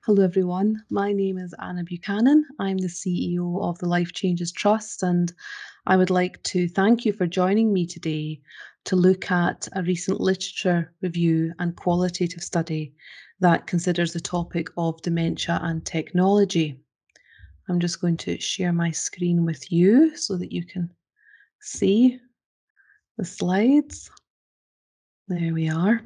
Hello, everyone. My name is Anna Buchanan. I'm the CEO of the Life Changes Trust, and I would like to thank you for joining me today to look at a recent literature review and qualitative study that considers the topic of dementia and technology. I'm just going to share my screen with you so that you can see the slides. There we are.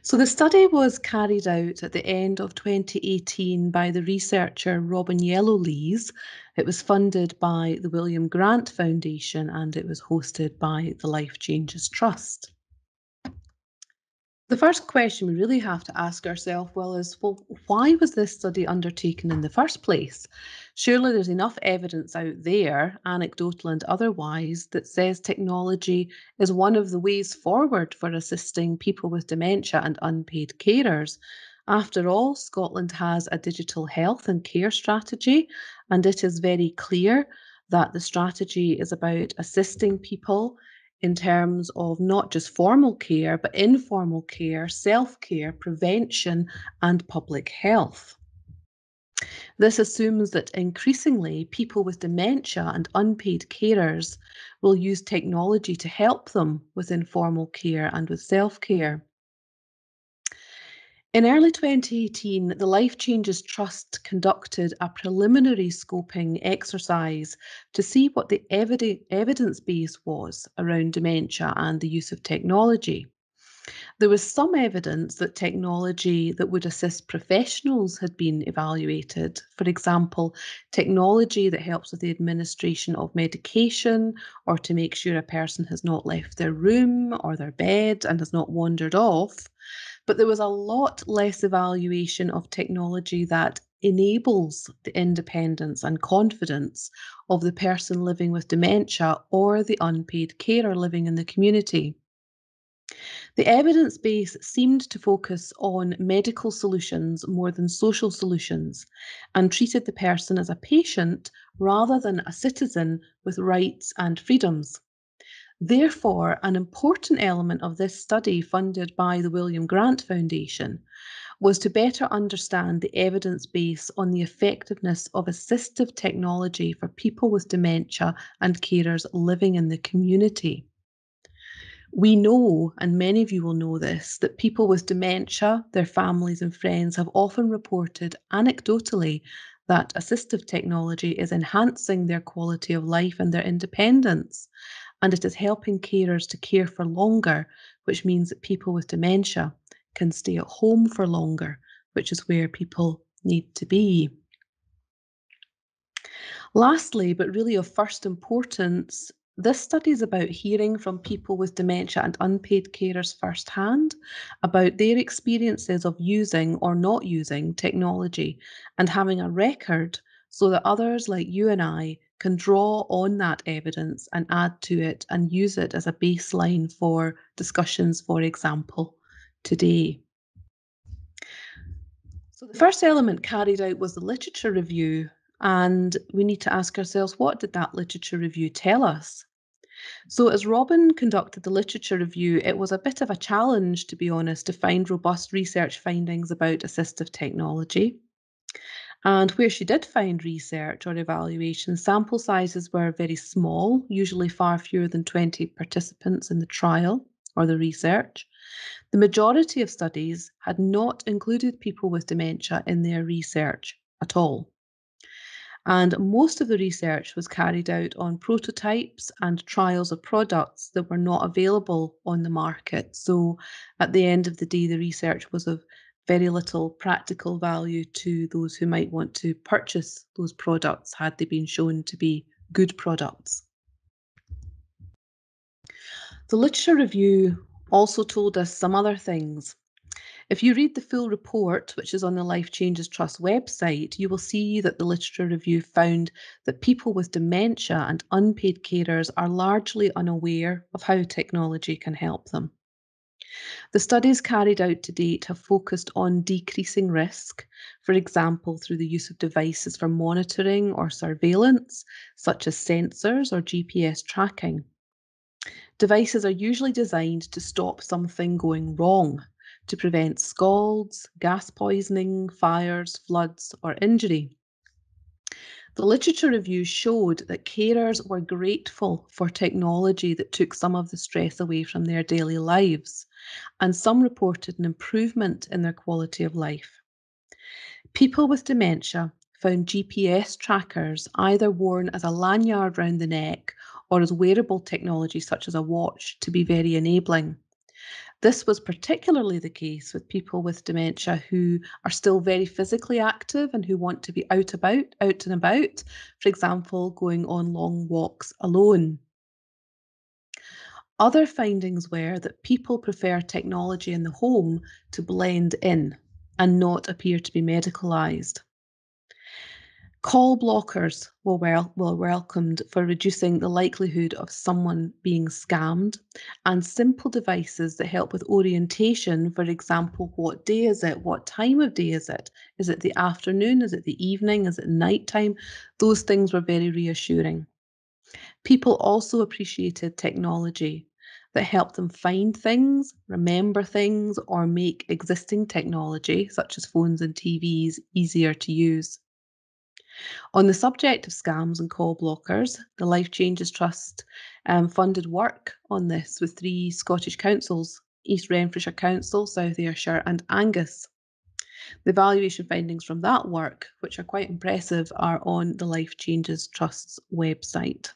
So the study was carried out at the end of 2018 by the researcher Robin Yellowlees. It was funded by the William Grant Foundation and it was hosted by the Life Changes Trust. The first question we really have to ask ourselves, is why was this study undertaken in the first place? Surely there's enough evidence out there, anecdotal and otherwise, that says technology is one of the ways forward for assisting people with dementia and unpaid carers. After all, Scotland has a digital health and care strategy, and it is very clear that the strategy is about assisting people in terms of not just formal care, but informal care, self-care, prevention, and public health. This assumes that increasingly people with dementia and unpaid carers will use technology to help them with informal care and with self-care. In early 2018, the Life Changes Trust conducted a preliminary scoping exercise to see what the evidence base was around dementia and the use of technology. There was some evidence that technology that would assist professionals had been evaluated. For example, technology that helps with the administration of medication or to make sure a person has not left their room or their bed and has not wandered off. But there was a lot less evaluation of technology that enables the independence and confidence of the person living with dementia or the unpaid carer living in the community. The evidence base seemed to focus on medical solutions more than social solutions and treated the person as a patient rather than a citizen with rights and freedoms. Therefore, an important element of this study, funded by the William Grant Foundation, was to better understand the evidence base on the effectiveness of assistive technology for people with dementia and carers living in the community. We know, and many of you will know this, that people with dementia, their families and friends have often reported anecdotally that assistive technology is enhancing their quality of life and their independence, and it is helping carers to care for longer, which means that people with dementia can stay at home for longer, which is where people need to be. Lastly, but really of first importance, this study is about hearing from people with dementia and unpaid carers firsthand about their experiences of using or not using technology and having a record so that others like you and I can draw on that evidence and add to it and use it as a baseline for discussions, for example, today. So the first element carried out was the literature review, and we need to ask ourselves, what did that literature review tell us? So as Robin conducted the literature review, it was a bit of a challenge, to be honest, to find robust research findings about assistive technology. And where she did find research or evaluation, sample sizes were very small, usually far fewer than 20 participants in the trial or the research. The majority of studies had not included people with dementia in their research at all. And most of the research was carried out on prototypes and trials of products that were not available on the market. So at the end of the day, the research was of very little practical value to those who might want to purchase those products had they been shown to be good products. The literature review also told us some other things. If you read the full report, which is on the Life Changes Trust website, you will see that the literature review found that people with dementia and unpaid carers are largely unaware of how technology can help them. The studies carried out to date have focused on decreasing risk, for example, through the use of devices for monitoring or surveillance, such as sensors or GPS tracking. Devices are usually designed to stop something going wrong, to prevent scalds, gas poisoning, fires, floods, or injury. The literature review showed that carers were grateful for technology that took some of the stress away from their daily lives, and some reported an improvement in their quality of life. People with dementia found GPS trackers either worn as a lanyard round the neck or as wearable technology such as a watch to be very enabling. This was particularly the case with people with dementia who are still very physically active and who want to be out and about, for example, going on long walks alone. Other findings were that people prefer technology in the home to blend in and not appear to be medicalised. Call blockers were welcomed for reducing the likelihood of someone being scammed, and simple devices that help with orientation, for example, what day is it? What time of day is it? Is it the afternoon? Is it the evening? Is it nighttime? Those things were very reassuring. People also appreciated technology that helped them find things, remember things, or make existing technology, such as phones and TVs, easier to use. On the subject of scams and call blockers, the Life Changes Trust funded work on this with 3 Scottish councils: East Renfrewshire Council, South Ayrshire and Angus. The evaluation findings from that work, which are quite impressive, are on the Life Changes Trust's website.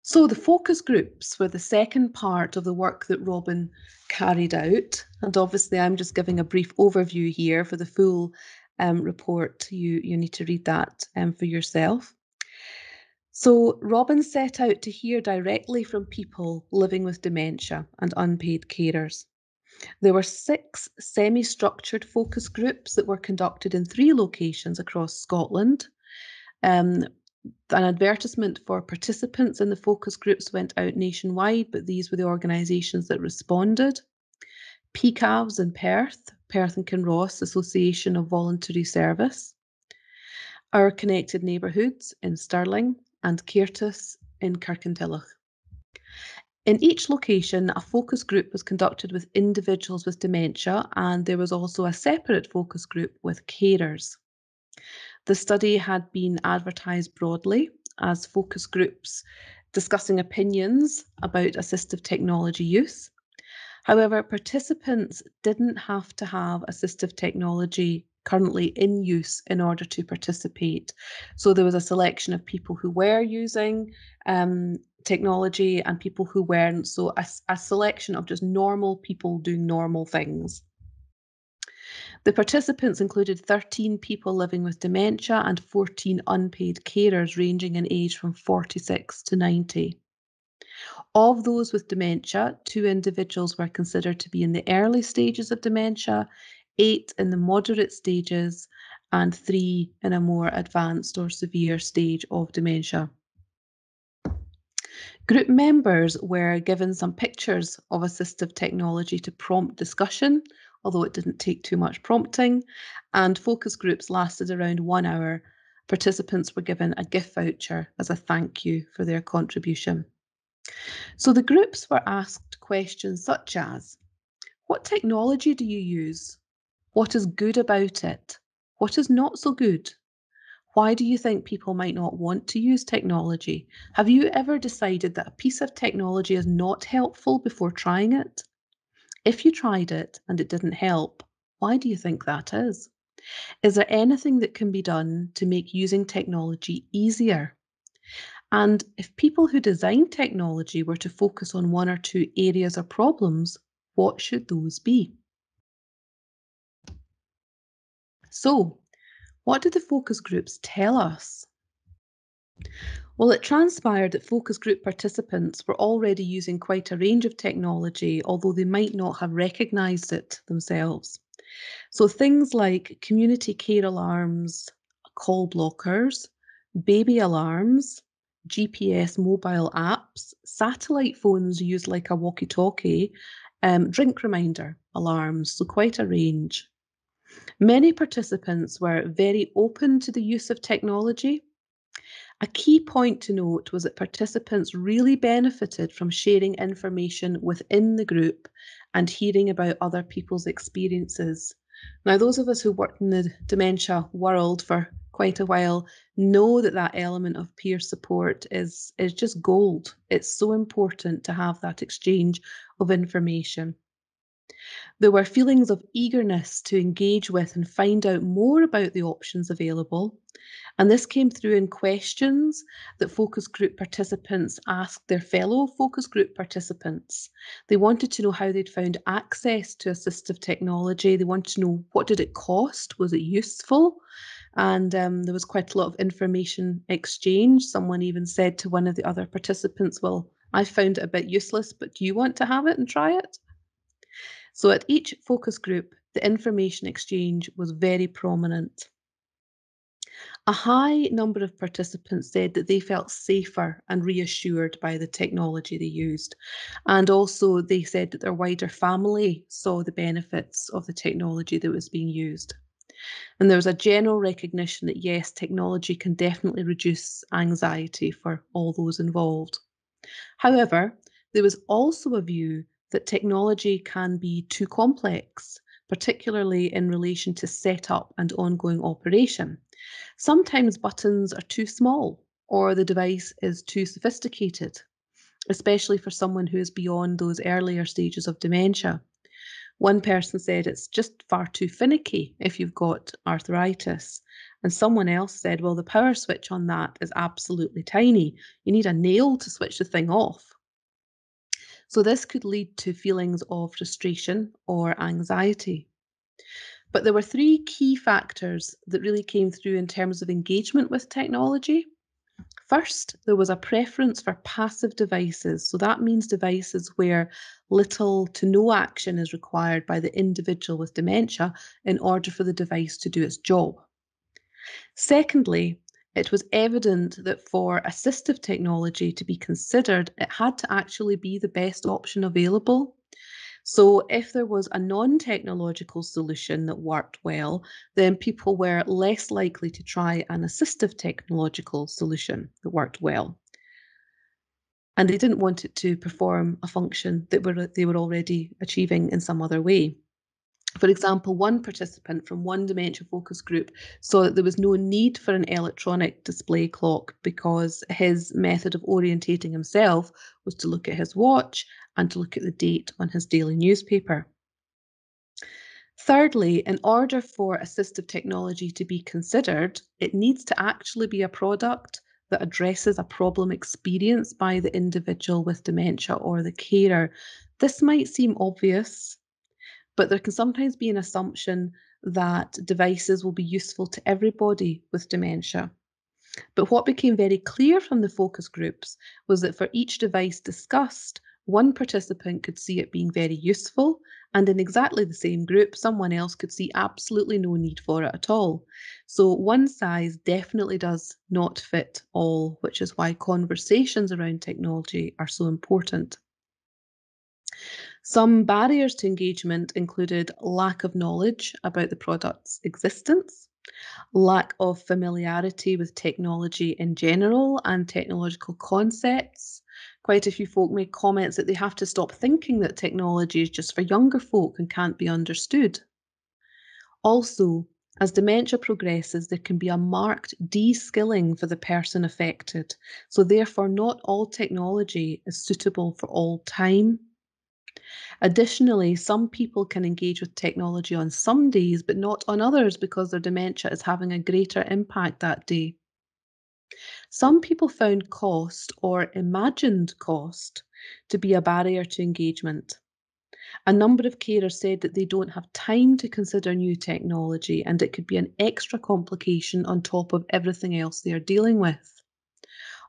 So the focus groups were the second part of the work that Robin carried out. And obviously I'm just giving a brief overview here. For the full report, you need to read that for yourself. So Robin set out to hear directly from people living with dementia and unpaid carers. There were 6 semi-structured focus groups that were conducted in 3 locations across Scotland. An advertisement for participants in the focus groups went out nationwide, but these were the organisations that responded. PCAVs in Perth, Perth and Kinross Association of Voluntary Service, Our Connected Neighbourhoods in Stirling, and Cairtus in Kirkintilloch. In each location, a focus group was conducted with individuals with dementia, and there was also a separate focus group with carers. The study had been advertised broadly as focus groups discussing opinions about assistive technology use. However, participants didn't have to have assistive technology currently in use in order to participate. So there was a selection of people who were using technology and people who weren't. So a selection of just normal people doing normal things. The participants included 13 people living with dementia and 14 unpaid carers ranging in age from 46 to 90. Of those with dementia, 2 individuals were considered to be in the early stages of dementia, 8 in the moderate stages, and 3 in a more advanced or severe stage of dementia. Group members were given some pictures of assistive technology to prompt discussion, although it didn't take too much prompting, and focus groups lasted around 1 hour. Participants were given a gift voucher as a thank you for their contribution. So the groups were asked questions such as, what technology do you use? What is good about it? What is not so good? Why do you think people might not want to use technology? Have you ever decided that a piece of technology is not helpful before trying it? If you tried it and it didn't help, why do you think that is? Is there anything that can be done to make using technology easier? And if people who design technology were to focus on 1 or 2 areas or problems, what should those be? So, what did the focus groups tell us? Well, it transpired that focus group participants were already using quite a range of technology, although they might not have recognised it themselves. So things like community care alarms, call blockers, baby alarms, GPS mobile apps, satellite phones used like a walkie-talkie, drink reminder alarms, so quite a range. Many participants were very open to the use of technology, A key point to note was that participants really benefited from sharing information within the group and hearing about other people's experiences. Now, those of us who worked in the dementia world for quite a while know that that element of peer support is just gold. It's so important to have that exchange of information. There were feelings of eagerness to engage with and find out more about the options available. And this came through in questions that focus group participants asked their fellow focus group participants. They wanted to know how they'd found access to assistive technology. They wanted to know, what did it cost? Was it useful? And there was quite a lot of information exchange. Someone even said to one of the other participants, well, I found it a bit useless, but do you want to have it and try it? So at each focus group, the information exchange was very prominent. A high number of participants said that they felt safer and reassured by the technology they used. And also, they said that their wider family saw the benefits of the technology that was being used. And there was a general recognition that yes, technology can definitely reduce anxiety for all those involved. However, there was also a view that technology can be too complex, particularly in relation to setup and ongoing operation. Sometimes buttons are too small or the device is too sophisticated, especially for someone who is beyond those earlier stages of dementia. One person said it's just far too finicky if you've got arthritis. And someone else said, well, the power switch on that is absolutely tiny. You need a nail to switch the thing off. So this could lead to feelings of frustration or anxiety. But there were three key factors that really came through in terms of engagement with technology. First, there was a preference for passive devices. So that means devices where little to no action is required by the individual with dementia in order for the device to do its job. Secondly, it was evident that for assistive technology to be considered, it had to actually be the best option available. So if there was a non-technological solution that worked well, then people were less likely to try an assistive technological solution that worked well. And they didn't want it to perform a function that they were already achieving in some other way. For example, one participant from one dementia focus group saw that there was no need for an electronic display clock because his method of orientating himself was to look at his watch and to look at the date on his daily newspaper. Thirdly, in order for assistive technology to be considered, it needs to actually be a product that addresses a problem experienced by the individual with dementia or the carer. This might seem obvious, but there can sometimes be an assumption that devices will be useful to everybody with dementia. But what became very clear from the focus groups was that for each device discussed, one participant could see it being very useful, and in exactly the same group, someone else could see absolutely no need for it at all. So one size definitely does not fit all, which is why conversations around technology are so important. Some barriers to engagement included lack of knowledge about the product's existence, lack of familiarity with technology in general and technological concepts. Quite a few folk made comments that they have to stop thinking that technology is just for younger folk and can't be understood. Also, as dementia progresses, there can be a marked de-skilling for the person affected. So therefore, not all technology is suitable for all time. Additionally, some people can engage with technology on some days, but not on others because their dementia is having a greater impact that day. Some people found cost or imagined cost to be a barrier to engagement. A number of carers said that they don't have time to consider new technology and it could be an extra complication on top of everything else they are dealing with.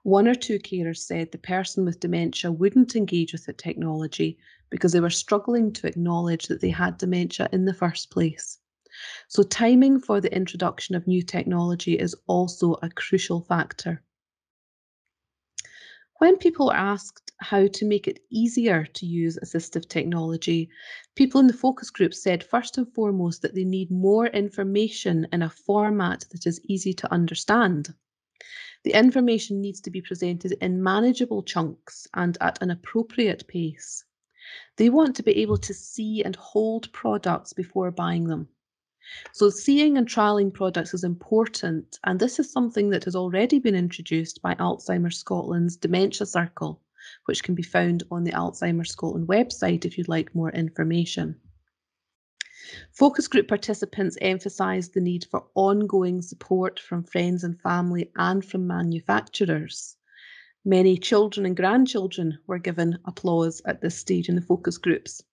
One or two carers said the person with dementia wouldn't engage with the technology because they were struggling to acknowledge that they had dementia in the first place. So timing for the introduction of new technology is also a crucial factor. When people are asked how to make it easier to use assistive technology, people in the focus group said first and foremost that they need more information in a format that is easy to understand. The information needs to be presented in manageable chunks and at an appropriate pace. They want to be able to see and hold products before buying them. So seeing and trialling products is important, and this is something that has already been introduced by Alzheimer's Scotland's Dementia Circle, which can be found on the Alzheimer's Scotland website if you'd like more information. Focus group participants emphasised the need for ongoing support from friends and family and from manufacturers. Many children and grandchildren were given applause at this stage in the focus groups.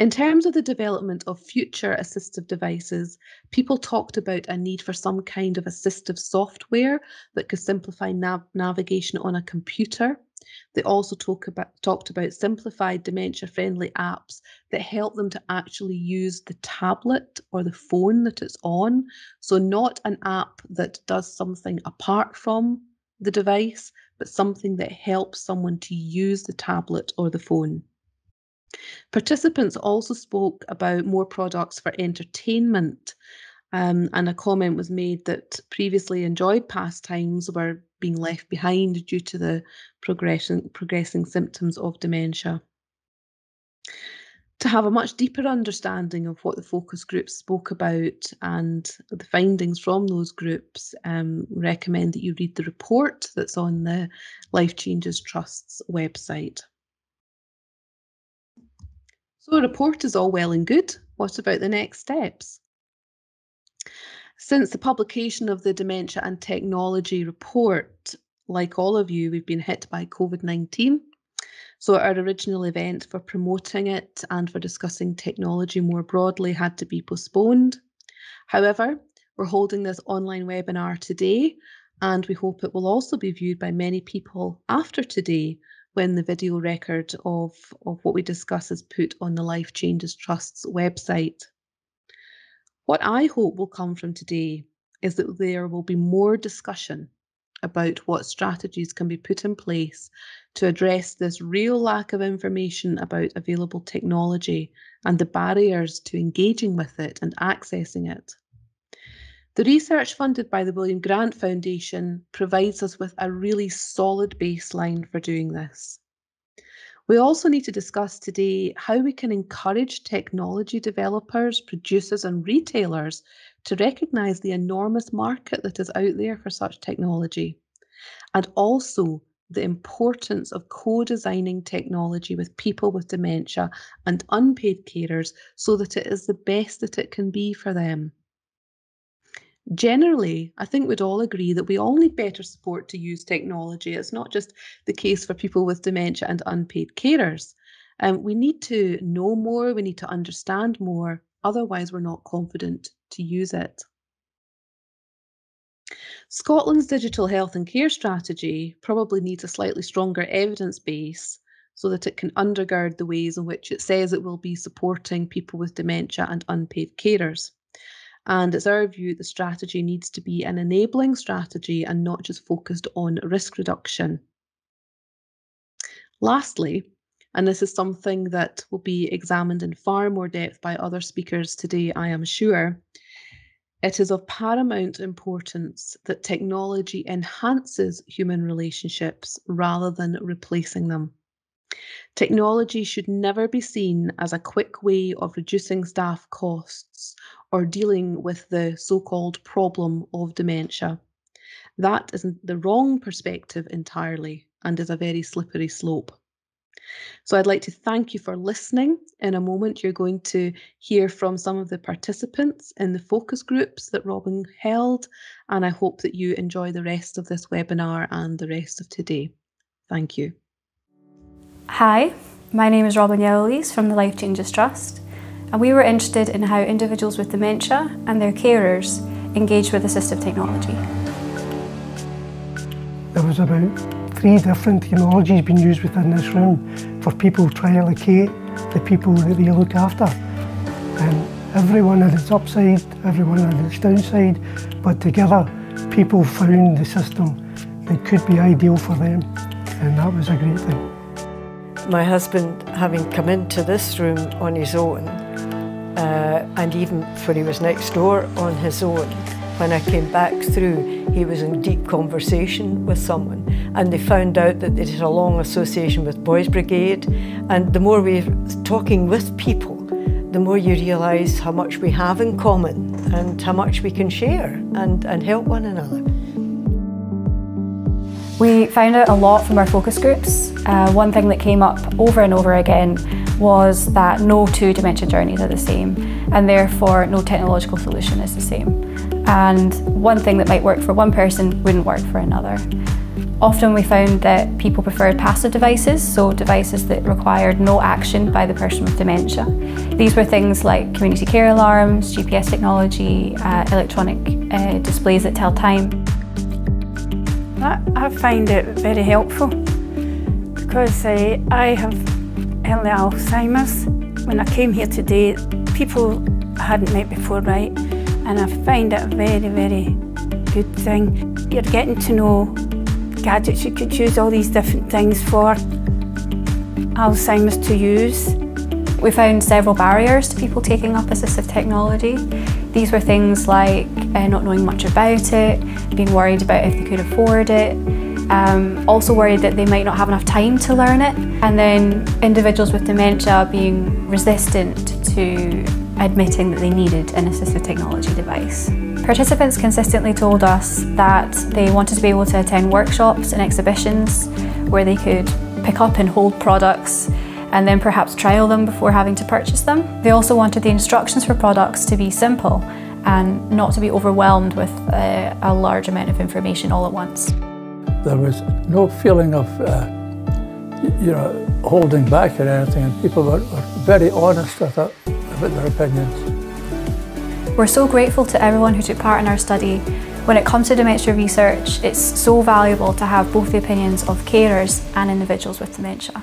In terms of the development of future assistive devices, people talked about a need for some kind of assistive software that could simplify navigation on a computer. They also talked about simplified dementia-friendly apps that help them to actually use the tablet or the phone that it's on. So not an app that does something apart from the device, but something that helps someone to use the tablet or the phone. Participants also spoke about more products for entertainment, and a comment was made that previously enjoyed pastimes were being left behind due to the progressing symptoms of dementia. To have a much deeper understanding of what the focus groups spoke about and the findings from those groups, recommend that you read the report that's on the Life Changes Trust's website. So a report is all well and good. What about the next steps? Since the publication of the Dementia and Technology report, like all of you, we've been hit by COVID-19. So our original event for promoting it and for discussing technology more broadly had to be postponed. However, we're holding this online webinar today, and we hope it will also be viewed by many people after today when the video record of what we discuss is put on the Life Changes Trust's website. What I hope will come from today is that there will be more discussion about what strategies can be put in place to address this real lack of information about available technology and the barriers to engaging with it and accessing it. The research funded by the William Grant Foundation provides us with a really solid baseline for doing this. We also need to discuss today how we can encourage technology developers, producers and retailers to recognise the enormous market that is out there for such technology, and also the importance of co-designing technology with people with dementia and unpaid carers so that it is the best that it can be for them. Generally, I think we'd all agree that we all need better support to use technology. It's not just the case for people with dementia and unpaid carers. We need to know more, we need to understand more, otherwise we're not confident to use it. Scotland's digital health and care strategy probably needs a slightly stronger evidence base so that it can undergird the ways in which it says it will be supporting people with dementia and unpaid carers. And it's our view the strategy needs to be an enabling strategy and not just focused on risk reduction. Lastly, and this is something that will be examined in far more depth by other speakers today, I am sure, it is of paramount importance that technology enhances human relationships rather than replacing them. Technology should never be seen as a quick way of reducing staff costs or dealing with the so-called problem of dementia. That is the wrong perspective entirely and is a very slippery slope. So I'd like to thank you for listening. In a moment, you're going to hear from some of the participants in the focus groups that Robin held, and I hope that you enjoy the rest of this webinar and the rest of today. Thank you. Hi, my name is Robin Yellowlees from the Life Changes Trust, and we were interested in how individuals with dementia and their carers engage with assistive technology. There was about 3 different technologies being used within this room for people to allocate the people that they look after. And everyone had its upside, everyone had its downside, but together people found the system that could be ideal for them, and that was a great thing. My husband, having come into this room on his own, and even when he was next door on his own, when I came back through, he was in deep conversation with someone, and they found out that it had a long association with Boys Brigade. And the more we're talking with people, the more you realise how much we have in common and how much we can share and help one another. We found out a lot from our focus groups. One thing that came up over and over again was that no two dementia journeys are the same, and therefore no technological solution is the same. And one thing that might work for one person wouldn't work for another. Often we found that people preferred passive devices, so devices that required no action by the person with dementia. These were things like community care alarms, GPS technology, electronic displays that tell time. I find it very helpful because I have early Alzheimer's. When I came here today, people I hadn't met before, right? And I find it a very, very good thing. You're getting to know gadgets you could use all these different things for Alzheimer's to use. We found several barriers to people taking up assistive technology. These were things like not knowing much about it, being worried about if they could afford it, also worried that they might not have enough time to learn it, and then individuals with dementia being resistant to admitting that they needed an assistive technology device. Participants consistently told us that they wanted to be able to attend workshops and exhibitions where they could pick up and hold products and then perhaps trial them before having to purchase them. They also wanted the instructions for products to be simple and not to be overwhelmed with a large amount of information all at once. There was no feeling of holding back or anything, and people were very honest about their opinions. We're so grateful to everyone who took part in our study. When it comes to dementia research, it's so valuable to have both the opinions of carers and individuals with dementia.